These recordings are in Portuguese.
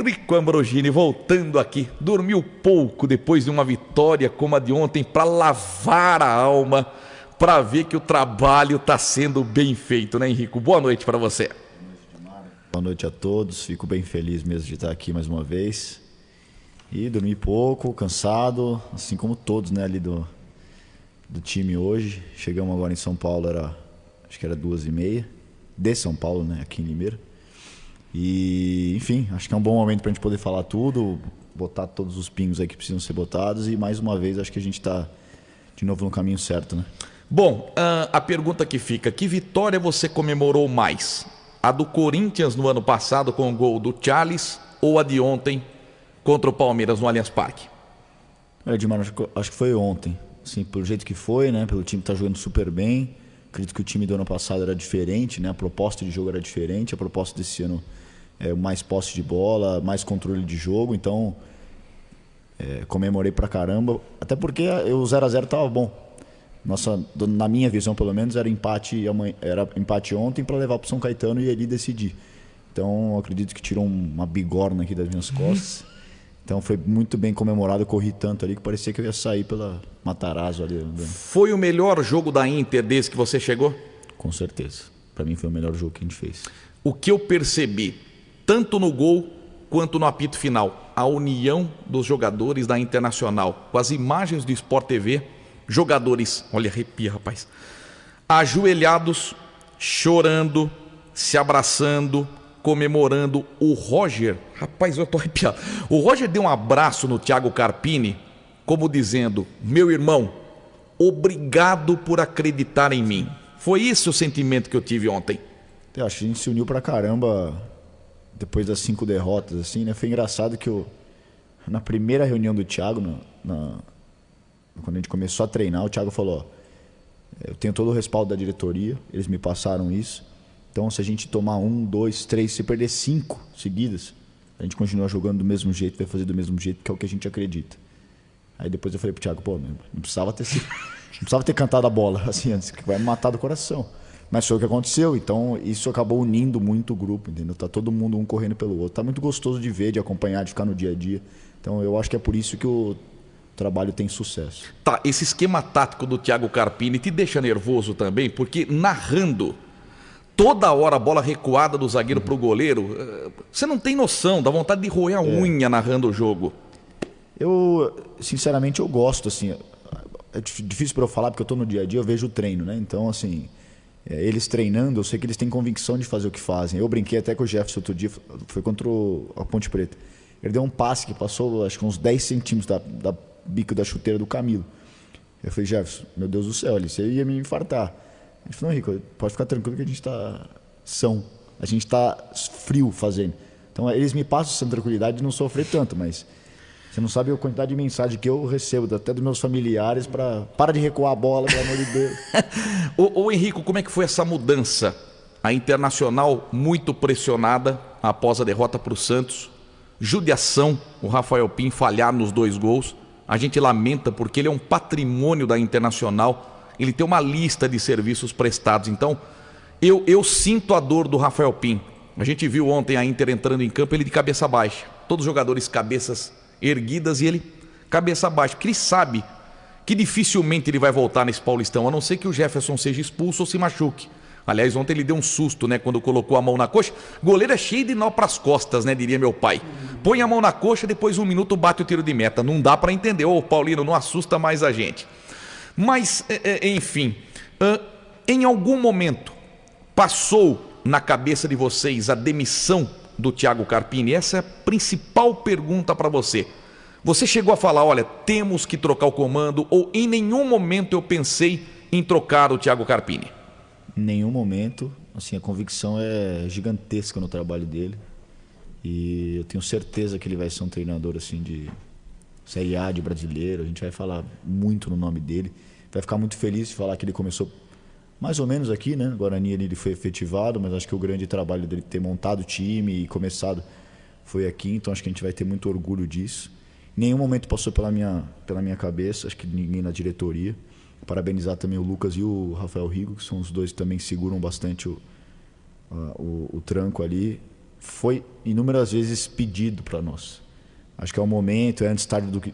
Rico Ambrogini voltando aqui, dormiu pouco depois de uma vitória como a de ontem para lavar a alma, para ver que o trabalho está sendo bem feito, né, Henrico? Boa noite para você. Boa noite a todos, fico bem feliz mesmo de estar aqui mais uma vez. E dormi pouco, cansado, assim como todos, né, ali do time hoje. Chegamos agora em São Paulo, acho que era 2h30, de São Paulo, né, aqui em Limeira. E, enfim, acho que é um bom momento para a gente poder falar tudo, botar todos os pingos aí que precisam ser botados. E mais uma vez, acho que a gente está de novo no caminho certo, né? Bom, a pergunta que fica, que vitória você comemorou mais? A do Corinthians no ano passado com o gol do Charles ou a de ontem contra o Palmeiras no Allianz Parque? Edmar, acho que foi ontem. Assim, pelo jeito que foi, né? Pelo time que tá jogando super bem. Acredito que o time do ano passado era diferente, né? A proposta de jogo era diferente. A proposta desse ano é mais posse de bola, mais controle de jogo. Então, comemorei pra caramba. Até porque o 0x0 tava bom. Na minha visão, pelo menos, era empate ontem para levar pro São Caetano e ele decidir. Então, acredito que tirou uma bigorna aqui das minhas costas. Então, foi muito bem comemorado. Eu corri tanto ali que parecia que eu ia sair pela Matarazzo ali. Foi o melhor jogo da Inter desde que você chegou? Com certeza. Para mim, foi o melhor jogo que a gente fez. O que eu percebi, tanto no gol quanto no apito final, a união dos jogadores da Internacional, com as imagens do Sport TV, jogadores, olha, arrepia, rapaz, ajoelhados, chorando, se abraçando, comemorando. O Roger, rapaz, eu tô arrepiado. O Roger deu um abraço no Thiago Carpini, como dizendo: meu irmão, obrigado por acreditar em mim. Foi esse o sentimento que eu tive ontem. Eu acho que a gente se uniu pra caramba depois das 5 derrotas, assim, né? Foi engraçado que na primeira reunião do Thiago, quando a gente começou a treinar, o Thiago falou: eu tenho todo o respaldo da diretoria, eles me passaram isso. Então, se a gente tomar 1, 2, 3, se perder 5 seguidas, a gente continua jogando do mesmo jeito, vai fazer do mesmo jeito, que é o que a gente acredita. Aí depois eu falei pro Thiago: pô, não precisava ter cantado a bola assim antes, que vai me matar do coração. Mas foi o que aconteceu, então isso acabou unindo muito o grupo, entendeu? Tá todo mundo um correndo pelo outro. Tá muito gostoso de ver, de acompanhar, de ficar no dia a dia. Então eu acho que é por isso que o trabalho tem sucesso. Tá, esse esquema tático do Thiago Carpini te deixa nervoso também, porque narrando toda hora a bola recuada do zagueiro pro goleiro, você não tem noção, dá vontade de roer a unha narrando o jogo. Sinceramente, eu gosto, assim. É difícil para eu falar porque eu tô no dia a dia, eu vejo o treino, né? Então, assim, eles treinando, eu sei que eles têm convicção de fazer o que fazem. Eu brinquei até com o Jefferson outro dia, foi contra a Ponte Preta. Ele deu um passe que passou, acho que uns 10 centímetros da bico da chuteira do Camilo. Eu falei: Jefferson, meu Deus do céu, você ia me infartar. Ele falou: não, Rico, pode ficar tranquilo que a gente tá a gente tá frio fazendo. Então eles me passam essa tranquilidade de não sofrer tanto, mas você não sabe a quantidade de mensagem que eu recebo, até dos meus familiares, para de recuar a bola, pelo amor de Deus. Ô Henrico, como é que foi essa mudança? A Internacional muito pressionada após a derrota para o Santos. Judiação, o Rafael Pim falhar nos 2 gols. A gente lamenta porque ele é um patrimônio da Internacional. Ele tem uma lista de serviços prestados. Então, eu sinto a dor do Rafael Pim. A gente viu ontem a Inter entrando em campo, ele de cabeça baixa. Todos os jogadores cabeças erguidas e ele cabeça baixa. Porque ele sabe que dificilmente ele vai voltar nesse Paulistão, a não ser que o Jefferson seja expulso ou se machuque. Aliás, ontem ele deu um susto, né, quando colocou a mão na coxa. Goleiro é cheio de nó pras costas, né, diria meu pai. Põe a mão na coxa, depois 1 minuto bate o tiro de meta. Não dá para entender. Ô, Paulino, não assusta mais a gente. Mas, enfim, em algum momento passou na cabeça de vocês a demissão do Thiago Carpini? Essa é a principal pergunta para você. Você chegou a falar: olha, temos que trocar o comando, ou em nenhum momento eu pensei em trocar o Thiago Carpini? Em nenhum momento. Assim, a convicção é gigantesca no trabalho dele. E eu tenho certeza que ele vai ser um treinador assim de Série A, de brasileiro. A gente vai falar muito no nome dele. Vai ficar muito feliz de falar que ele começou mais ou menos aqui, né? Guarani ele foi efetivado, mas acho que o grande trabalho dele ter montado o time e começado foi aqui. Então acho que a gente vai ter muito orgulho disso. Em nenhum momento passou pela minha cabeça, acho que ninguém na diretoria. Parabenizar também o Lucas e o Rafael Rigo, que são os dois que também seguram bastante o tranco ali. foi inúmeras vezes pedido para nós. Acho que é o momento, é antes tarde do que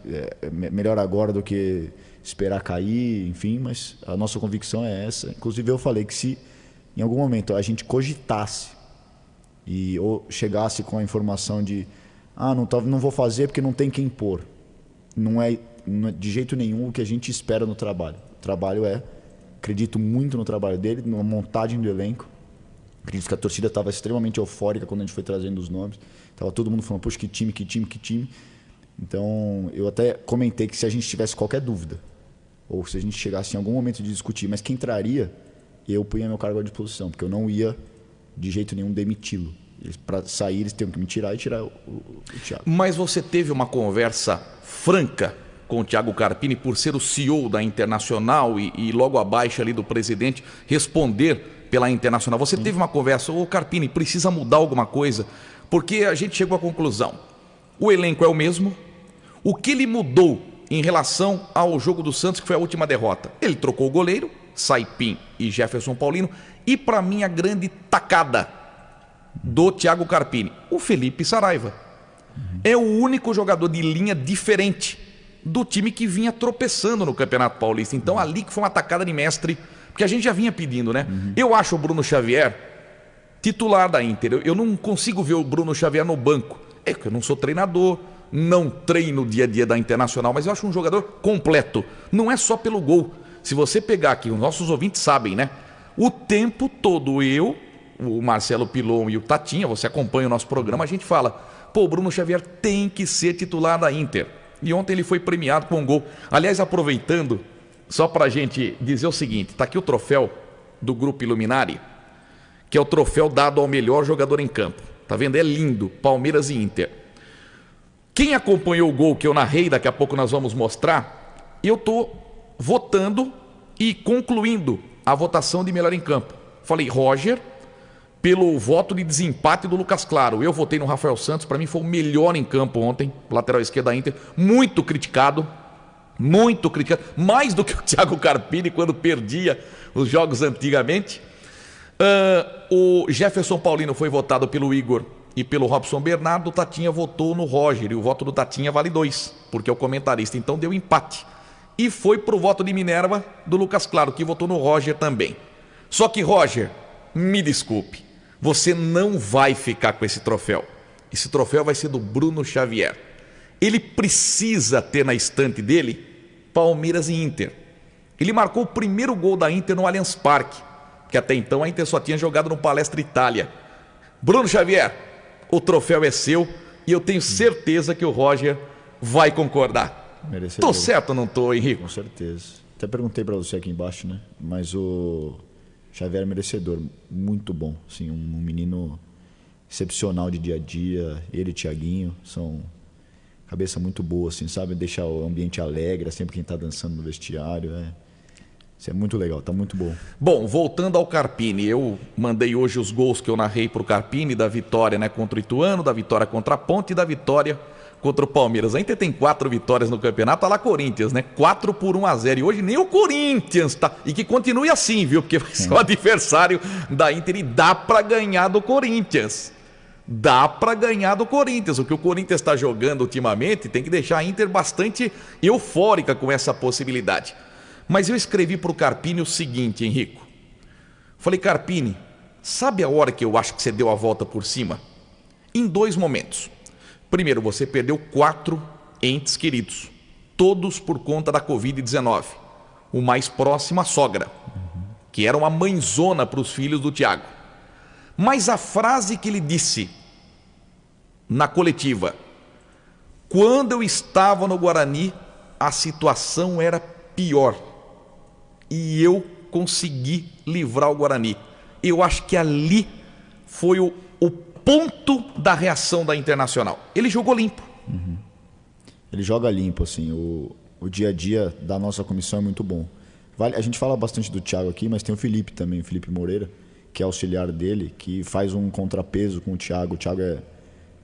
melhor agora do que esperar cair, enfim, mas a nossa convicção é essa. Inclusive eu falei que se em algum momento a gente cogitasse ou chegasse com a informação de não vou fazer porque não tem quem pôr. Não é de jeito nenhum o que a gente espera no trabalho. O trabalho acredito muito no trabalho dele, na montagem do elenco. Acredito que a torcida estava extremamente eufórica quando a gente foi trazendo os nomes. Estava todo mundo falando, poxa, que time, que time, que time. Então, eu até comentei que se a gente tivesse qualquer dúvida, ou se a gente chegasse em algum momento de discutir, mas quem traria, eu punha meu cargo à disposição, porque eu não ia de jeito nenhum demiti-lo. Para sair, eles tinham que me tirar e tirar o Thiago. Mas você teve uma conversa franca com o Thiago Carpini por ser o CEO da Internacional e logo abaixo ali do presidente responder pela Internacional. Você teve uma conversa, Carpini, precisa mudar alguma coisa, porque a gente chegou à conclusão. O elenco é o mesmo. O que ele mudou em relação ao jogo do Santos, que foi a última derrota? Ele trocou o goleiro, Saipim e Jefferson Paulino, e para mim a grande tacada do Thiago Carpini, o Felipe Saraiva. É o único jogador de linha diferente do time que vinha tropeçando no Campeonato Paulista. Então ali que foi uma tacada de mestre, porque a gente já vinha pedindo, né? Eu acho o Bruno Xavier titular da Inter. Eu não consigo ver o Bruno Xavier no banco. É que eu não sou treinador, não treino o dia a dia da Internacional, mas eu acho um jogador completo. Não é só pelo gol. Se você pegar aqui, os nossos ouvintes sabem, né? O tempo todo eu, o Marcelo Pilon e o Tatinha, você acompanha o nosso programa, a gente fala, pô, o Bruno Xavier tem que ser titular da Inter. E ontem ele foi premiado com um gol. Aliás, aproveitando, só pra gente dizer o seguinte, tá aqui o troféu do Grupo Iluminari, que é o troféu dado ao melhor jogador em campo. Tá vendo? É lindo, Palmeiras e Inter. Quem acompanhou o gol que eu narrei, daqui a pouco nós vamos mostrar, eu tô votando e concluindo a votação de melhor em campo. Falei, Roger, pelo voto de desempate do Lucas Claro. Eu votei no Rafael Santos, para mim foi o melhor em campo ontem, lateral esquerdo da Inter, muito criticado, mais do que o Thiago Carpini quando perdia os jogos antigamente. O Jefferson Paulino foi votado pelo Igor e pelo Robson Bernardo. O Tatinha votou no Roger e o voto do Tatinha vale 2, porque é o comentarista, então deu empate. E foi pro voto de Minerva do Lucas Claro, que votou no Roger também. Só que, Roger, me desculpe, você não vai ficar com esse troféu. Esse troféu vai ser do Bruno Xavier. Ele precisa ter na estante dele Palmeiras e Inter. Ele marcou o primeiro gol da Inter no Allianz Parque, que até então a Inter só tinha jogado no Palestra Itália. Bruno Xavier, o troféu é seu e eu tenho certeza que o Roger vai concordar. Merecedor. Tô certo ou não tô, Henrique? Com certeza. Até perguntei para você aqui embaixo, né? Mas o Xavier é merecedor, muito bom. Assim, um menino excepcional de dia a dia. Ele e o Thiaguinho são cabeça muito boa, assim, sabe? Deixar o ambiente alegre, sempre quem tá dançando no vestiário. Isso é muito legal, tá muito bom. Bom, voltando ao Carpini, eu mandei hoje os gols que eu narrei pro Carpini, da vitória, né, contra o Ituano, da vitória contra a Ponte e da vitória contra o Palmeiras. A Inter tem 4 vitórias no campeonato, tá lá Corinthians, né? 4-1-0. E hoje nem o Corinthians tá. E que continue assim, viu? Porque vai ser o adversário da Inter e dá pra ganhar do Corinthians. Dá pra ganhar do Corinthians. O que o Corinthians está jogando ultimamente tem que deixar a Inter bastante eufórica com essa possibilidade. Mas eu escrevi pro Carpini o seguinte, Henrico. Falei, Carpini, sabe a hora que eu acho que você deu a volta por cima? Em 2 momentos. Primeiro, você perdeu 4 entes queridos, todos por conta da Covid-19. O mais próximo, a sogra, que era uma mãezona para os filhos do Thiago. Mas a frase que ele disse na coletiva, quando eu estava no Guarani, a situação era pior. E eu consegui livrar o Guarani. Eu acho que ali foi o ponto da reação da Internacional. Ele jogou limpo. Ele joga limpo, assim. O dia a dia da nossa comissão é muito bom. A gente fala bastante do Thiago aqui, mas tem o Felipe também, o Felipe Moreira, que é auxiliar dele, que faz um contrapeso com o Thiago. O Thiago é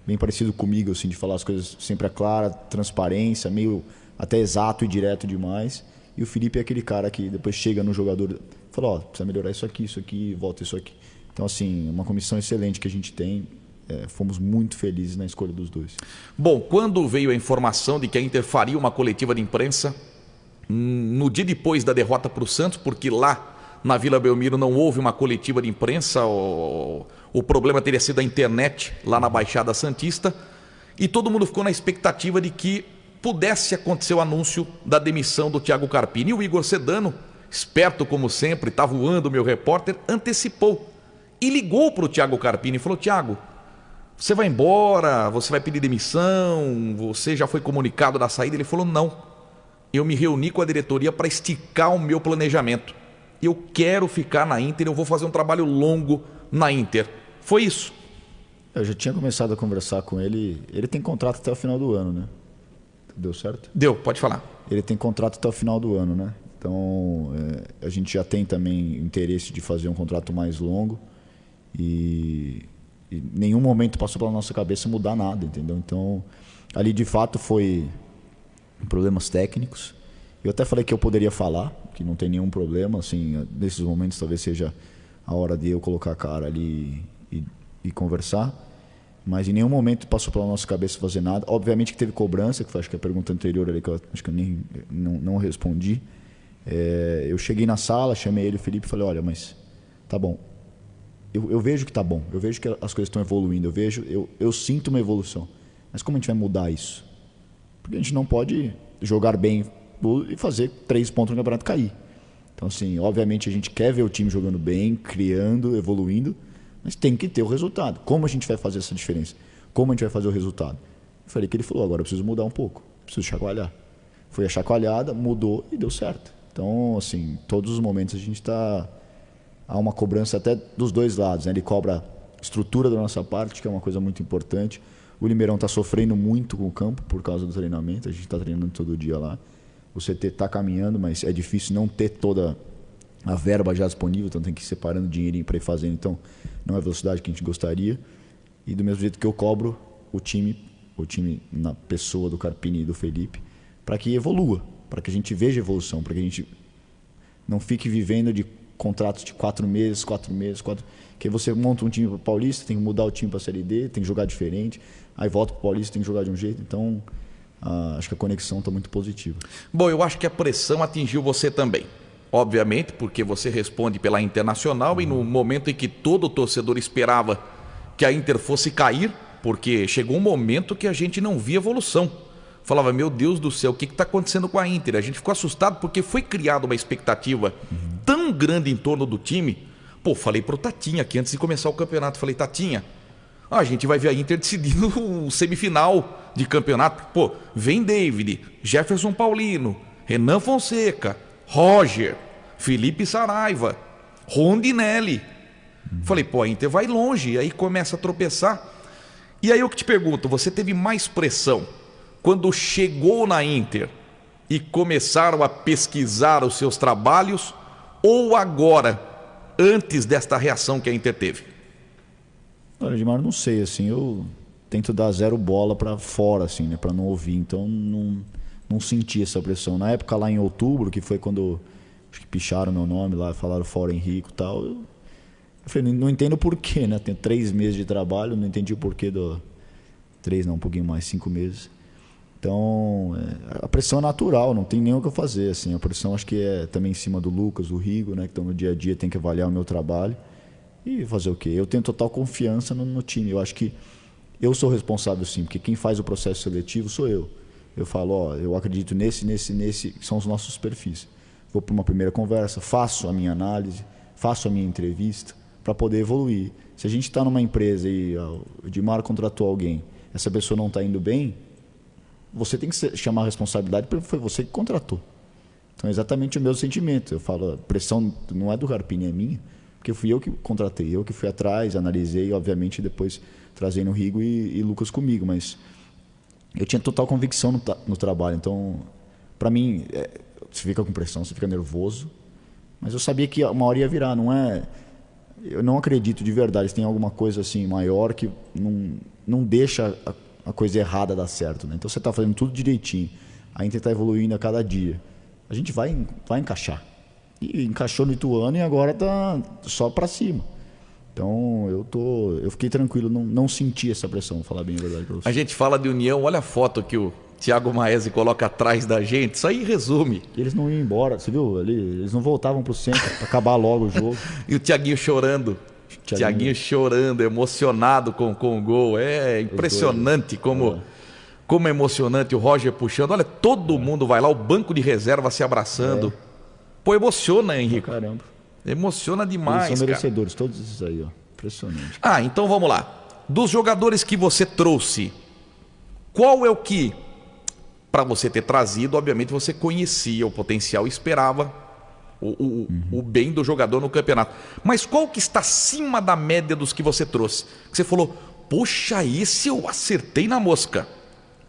bem parecido comigo, assim, de falar as coisas sempre clara, transparência, meio até exato e direto demais. E o Felipe é aquele cara que depois chega no jogador e fala, precisa melhorar isso aqui, volta isso aqui. Então, assim, uma comissão excelente que a gente tem. fomos muito felizes na escolha dos dois. Bom, quando veio a informação de que a Inter faria uma coletiva de imprensa, no dia depois da derrota para o Santos, porque lá na Vila Belmiro não houve uma coletiva de imprensa, o problema teria sido a internet lá na Baixada Santista, e todo mundo ficou na expectativa de que pudesse acontecer o anúncio da demissão do Thiago Carpini. E o Igor Sedano, esperto como sempre, está voando o meu repórter, antecipou e ligou para o Thiago Carpini e falou: Thiago, você vai embora, você vai pedir demissão, você já foi comunicado da saída? Ele falou: não, eu me reuni com a diretoria para esticar o meu planejamento. Eu quero ficar na Inter, eu vou fazer um trabalho longo na Inter. Foi isso. Eu já tinha começado a conversar com ele. Ele tem contrato até o final do ano, né? Deu certo? Deu, pode falar. Ele tem contrato até o final do ano, né? Então, a gente já tem também interesse de fazer um contrato mais longo. E em nenhum momento passou pela nossa cabeça mudar nada, entendeu? Então, ali de fato foi problemas técnicos. Eu até falei que eu poderia falar, que não tem nenhum problema, assim, nesses momentos talvez seja a hora de eu colocar a cara ali e conversar, mas em nenhum momento passou pela nossa cabeça fazer nada. Obviamente que teve cobrança, que foi acho que a pergunta anterior ali, que eu acho que eu não respondi. Eu cheguei na sala, chamei ele e o Felipe e falei: olha, mas tá bom. Eu vejo que tá bom, eu vejo que as coisas estão evoluindo, eu sinto uma evolução. Mas como a gente vai mudar isso? Porque a gente não pode jogar bem e fazer 3 pontos no campeonato cair. Então, assim, obviamente a gente quer ver o time jogando bem, criando, evoluindo, mas tem que ter o resultado. Como a gente vai fazer essa diferença? Como a gente vai fazer o resultado? Eu falei que ele falou: agora eu preciso mudar um pouco, preciso chacoalhar. Foi a chacoalhada, mudou e deu certo. Então, assim, todos os momentos a gente há uma cobrança até dos dois lados, né? Ele cobra a estrutura da nossa parte, que é uma coisa muito importante. O Limeirão está sofrendo muito com o campo por causa do treinamento, a gente está treinando todo dia lá. O CT está caminhando, mas é difícil não ter toda a verba já disponível, então tem que ir separando dinheirinho para ir fazendo. Então, não é a velocidade que a gente gostaria. E do mesmo jeito que eu cobro o time na pessoa do Carpini e do Felipe, para que evolua, para que a gente veja evolução, para que a gente não fique vivendo de contratos de 4 meses, que aí você monta um time para o Paulista, tem que mudar o time para a Série D, tem que jogar diferente, aí volta para o Paulista, tem que jogar de um jeito. Então, acho que a conexão está muito positiva. Bom, eu acho que a pressão atingiu você também. Obviamente, porque você responde pela Internacional e no momento em que todo torcedor esperava que a Inter fosse cair, porque chegou um momento que a gente não via evolução. Falava: meu Deus do céu, o que está acontecendo com a Inter? A gente ficou assustado porque foi criada uma expectativa tão grande em torno do time. Pô, falei pro Tatinha aqui antes de começar o campeonato, falei: Tatinha, a gente vai ver a Inter decidindo o semifinal de campeonato. Pô, vem David, Jefferson Paulino, Renan Fonseca, Roger, Felipe Saraiva, Rondinelli. Falei: pô, a Inter vai longe. E aí começa a tropeçar. E aí eu que te pergunto, você teve mais pressão quando chegou na Inter e começaram a pesquisar os seus trabalhos, ou agora, antes desta reação que a Inter teve? Olha, Edmar, não sei, assim, eu tento dar 0 bola para fora, assim, né, para não ouvir, então não senti essa pressão. Na época lá em outubro, que foi quando acho que picharam meu nome lá, falaram fora Henrique e tal, eu falei: não entendo o porquê, né, tenho 3 meses de trabalho, não entendi o porquê do 3 não, um pouquinho mais, 5 meses. Então, a pressão é natural, não tem nem o que eu fazer, assim, a pressão acho que é também em cima do Lucas, do Rigo, né, que estão no dia a dia, tem que avaliar o meu trabalho. E fazer o quê? Eu tenho total confiança no time. Eu acho que eu sou responsável, sim, porque quem faz o processo seletivo sou eu. Eu falo: ó, eu acredito nesse, que são os nossos perfis. Vou para uma primeira conversa, faço a minha análise, faço a minha entrevista para poder evoluir. Se a gente está numa empresa e o Edmar contratou alguém, essa pessoa não está indo bem, você tem que chamar a responsabilidade porque foi você que contratou. Então é exatamente o meu sentimento. Eu falo: a pressão não é do Carpini, é minha. Porque fui eu que contratei, eu que fui atrás, analisei e, obviamente, depois trazei no Rigo e Lucas comigo. Mas eu tinha total convicção no trabalho. Então, para mim, você fica com pressão, você fica nervoso. Mas eu sabia que uma hora ia virar. Eu não acredito de verdade. Tem alguma coisa assim maior que não deixa a coisa errada dar certo, né? Então, você está fazendo tudo direitinho. A Inter está evoluindo a cada dia. A gente vai encaixar. E encaixou no Ituano e agora está só para cima. Então eu fiquei tranquilo, não senti essa pressão, vou falar bem a verdade pra você. A gente fala de união, olha a foto que o Thiago Maese coloca atrás da gente, isso aí resume. Eles não iam embora, você viu? Eles não voltavam pro centro pra acabar logo o jogo. E o Thiaguinho chorando. Thiaguinho chorando, emocionado com o gol. É impressionante como é emocionante o Roger puxando. Olha, todo mundo vai lá, o banco de reserva se abraçando. Pô, emociona, Henrique. Caramba. Emociona demais, eles são cara. merecedores, todos esses aí, ó. Impressionante. Ah, então vamos lá. Dos jogadores que você trouxe, qual é o que, para você ter trazido, obviamente você conhecia o potencial e esperava o bem do jogador no campeonato. Mas qual que está acima da média dos que você trouxe? Que você falou, poxa, esse eu acertei na mosca.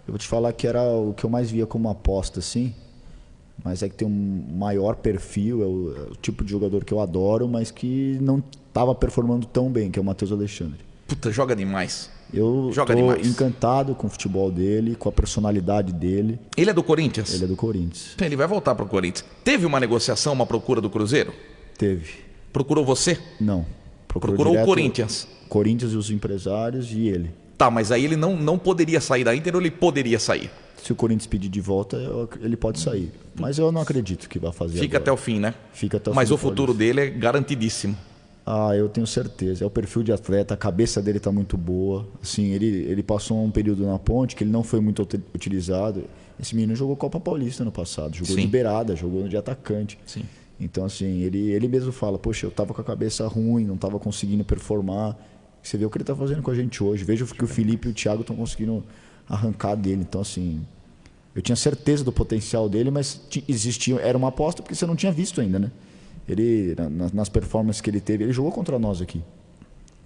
Eu vou te falar que era o que eu mais via como aposta, assim. Mas é que tem um maior perfil, é o tipo de jogador que eu adoro, mas que não estava performando tão bem, que é o Matheus Alexandre. Puta, joga demais. Eu estou encantado com o futebol dele, com a personalidade dele. Ele é do Corinthians? Ele é do Corinthians. Então ele vai voltar para o Corinthians. Teve uma negociação, uma procura do Cruzeiro? Teve. Procurou você? Não. Procurou o Corinthians? Corinthians e os empresários e ele. Tá, mas aí ele não poderia sair da Inter ou ele poderia sair? Se o Corinthians pedir de volta, ele pode sair. Mas eu não acredito que vai fazer Fica agora. até o fim, né? Fica até o mas fim. o futuro dele é garantidíssimo. Ah, eu tenho certeza. É o perfil de atleta, a cabeça dele está muito boa. Assim, ele passou um período na Ponte que ele não foi muito utilizado. Esse menino jogou Copa Paulista no passado, jogou de beirada, jogou de atacante. Sim. Então, assim, ele mesmo fala, poxa, eu estava com a cabeça ruim, não estava conseguindo performar. Você vê o que ele está fazendo com a gente hoje. Veja que o Felipe e o Thiago estão conseguindo arrancar dele. Então, assim, eu tinha certeza do potencial dele, mas era uma aposta porque você não tinha visto ainda, né? Ele, nas performances que ele teve, ele jogou contra nós aqui.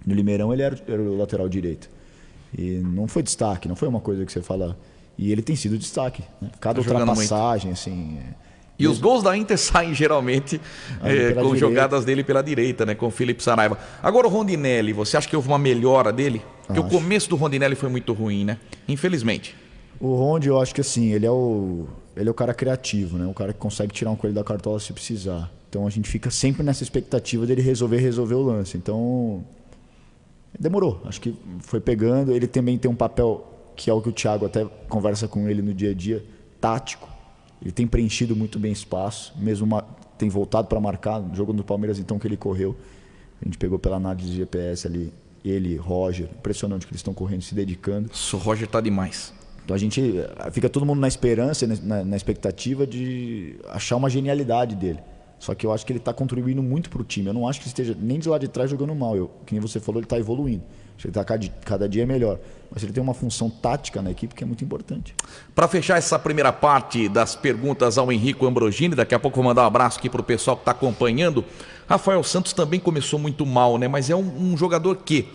No Limeirão ele era o lateral direito. E não foi destaque, não foi uma coisa que você fala... E ele tem sido destaque, né? Cada ultrapassagem, assim... E os gols da Inter saem geralmente com jogadas dele pela direita, né? Com o Felipe Saraiva. Agora o Rondinelli, você acha que houve uma melhora dele? Porque o começo do Rondinelli foi muito ruim, né? Infelizmente. O Rondi, eu acho que assim, ele é o cara criativo, né? O cara que consegue tirar um coelho da cartola se precisar. Então a gente fica sempre nessa expectativa dele resolver o lance. Então demorou, acho que foi pegando. Ele também tem um papel que é o que o Thiago até conversa com ele no dia a dia, tático. Ele tem preenchido muito bem espaço, mesmo tem voltado para marcar. No jogo do Palmeiras, então, que ele correu, a gente pegou pela análise de GPS ali, ele, Roger, impressionante que eles estão correndo, se dedicando. O Roger tá demais. Então a gente fica todo mundo na esperança, na expectativa de achar uma genialidade dele. Só que eu acho que ele está contribuindo muito para o time. Eu não acho que ele esteja nem de lá de trás jogando mal. Que nem você falou, ele está evoluindo. Acho que ele está cada dia melhor. Mas ele tem uma função tática na equipe que é muito importante. Para fechar essa primeira parte das perguntas ao Henrico Ambrogini, daqui a pouco vou mandar um abraço aqui para o pessoal que está acompanhando. Rafael Santos também começou muito mal, né? Mas é um jogador que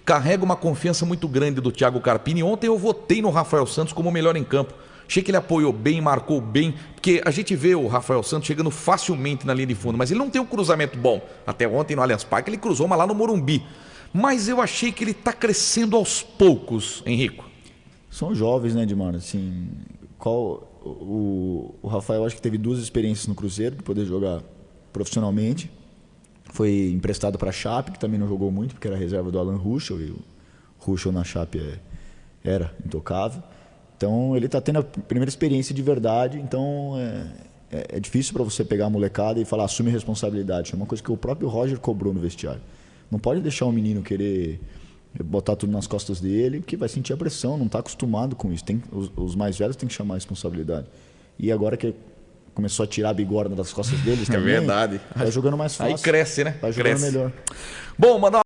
carrega uma confiança muito grande do Thiago Carpini. Ontem eu votei no Rafael Santos como o melhor em campo. Achei que ele apoiou bem, marcou bem, porque a gente vê o Rafael Santos chegando facilmente na linha de fundo, mas ele não tem um cruzamento bom. Até ontem no Allianz Parque ele cruzou uma lá no Morumbi. Mas eu achei que ele está crescendo aos poucos, Henrico. São jovens, né, Edmar? Assim, o Rafael acho que teve 2 experiências no Cruzeiro de poder jogar profissionalmente. Foi emprestado para a Chape, que também não jogou muito, porque era reserva do Alan Ruschel, e o Ruschel na Chape era intocável. Então ele está tendo a primeira experiência de verdade, então é difícil para você pegar a molecada e falar, assume responsabilidade. É uma coisa que o próprio Roger cobrou no vestiário. Não pode deixar o menino querer botar tudo nas costas dele, porque vai sentir a pressão, não está acostumado com isso. Os mais velhos têm que chamar a responsabilidade. E agora que começou a tirar a bigorna das costas deles também, é verdade. Vai jogando mais fácil. Aí cresce, né? Vai jogando melhor. Bom, mandar